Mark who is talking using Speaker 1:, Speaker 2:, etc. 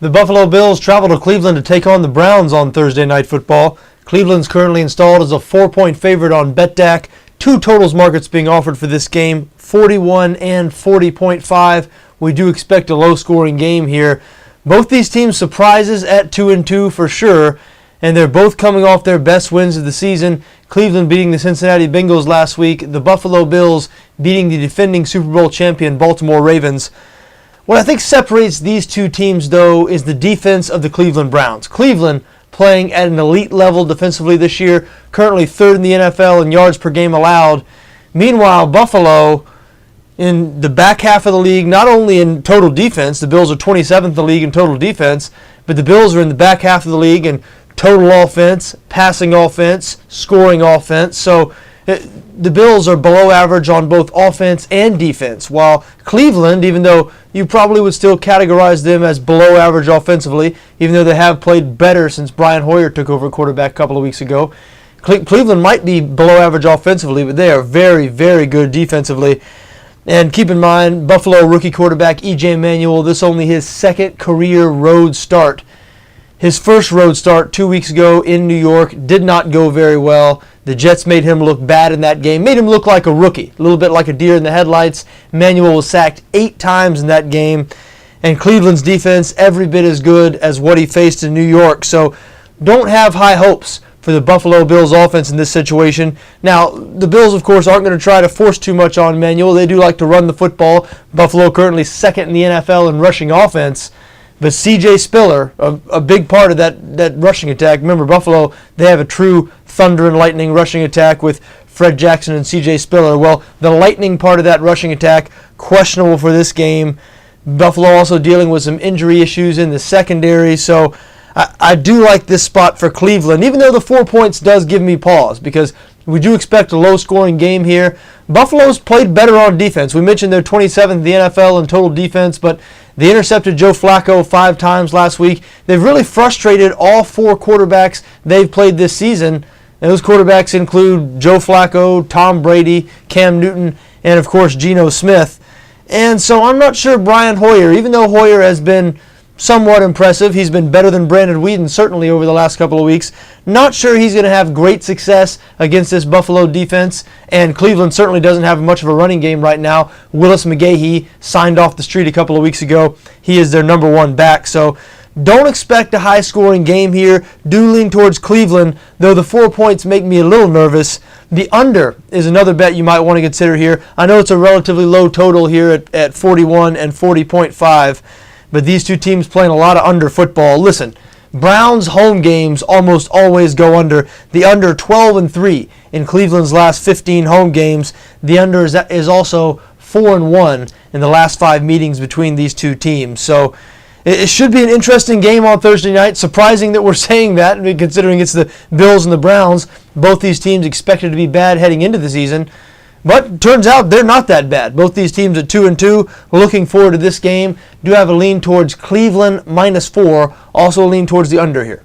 Speaker 1: The Buffalo Bills travel to Cleveland to take on the Browns on Thursday Night Football. Cleveland's currently installed as a 4-point favorite on BETDAQ. Two totals markets being offered for this game, 41 and 40.5. We do expect a low-scoring game here. Both these teams surprises at 2-2 for sure, and they're both coming off their best wins of the season. Cleveland beating the Cincinnati Bengals last week, the Buffalo Bills beating the defending Super Bowl champion Baltimore Ravens. What I think separates these two teams, though, is the defense of the Cleveland Browns. Cleveland playing at an elite level defensively this year, currently third in the NFL in yards per game allowed. Meanwhile, Buffalo in the back half of the league, not only in total defense, the Bills are 27th in the league in total defense, but the Bills are in the back half of the league in total offense, passing offense, scoring offense. So the Bills are below average on both offense and defense, while Cleveland, even though you probably would still categorize them as below average offensively, even though they have played better since Brian Hoyer took over quarterback a couple of weeks ago, Cleveland might be below average offensively, but they are very, very good defensively. And keep in mind, Buffalo rookie quarterback E.J. Manuel, this only his second career road start. His first road start 2 weeks ago in New York did not go very well. The Jets made him look bad in that game, made him look like a rookie, a little bit like a deer in the headlights. Manuel was sacked 8 times in that game, and Cleveland's defense every bit as good as what he faced in New York. So don't have high hopes for the Buffalo Bills offense in this situation. Now, the Bills, of course, aren't going to try to force too much on Manuel. They do like to run the football. Buffalo currently second in the NFL in rushing offense. But C.J. Spiller, a big part of that rushing attack. Remember, Buffalo, they have a true thunder and lightning rushing attack with Fred Jackson and C.J. Spiller. Well, the lightning part of that rushing attack, questionable for this game. Buffalo also dealing with some injury issues in the secondary. So I do like this spot for Cleveland, even though the 4 points does give me pause, because we do expect a low-scoring game here. Buffalo's played better on defense. We mentioned they're 27th in the NFL in total defense, but they intercepted Joe Flacco 5 times last week. They've really frustrated all 4 quarterbacks they've played this season. And those quarterbacks include Joe Flacco, Tom Brady, Cam Newton, and, of course, Geno Smith. And so I'm not sure Brian Hoyer, even though Hoyer has been somewhat impressive, he's been better than Brandon Weeden certainly over the last couple of weeks. Not sure he's going to have great success against this Buffalo defense, and Cleveland certainly doesn't have much of a running game right now. Willis McGahee signed off the street a couple of weeks ago. He is their number 1 back, so don't expect a high-scoring game here. Do lean towards Cleveland, though the 4 points make me a little nervous. The under is another bet you might want to consider here. I know it's a relatively low total here at 41 and 40.5, but these two teams playing a lot of under football. Listen, Browns home games almost always go under. The under 12-3 in Cleveland's last 15 home games. The under is also 4-1 in the last 5 meetings between these two teams. So it should be an interesting game on Thursday night. Surprising that we're saying that, considering it's the Bills and the Browns. Both these teams expected to be bad heading into the season. But turns out they're not that bad. Both these teams at 2-2. We're looking forward to this game. Do have a lean towards Cleveland -4. Also a lean towards the under here.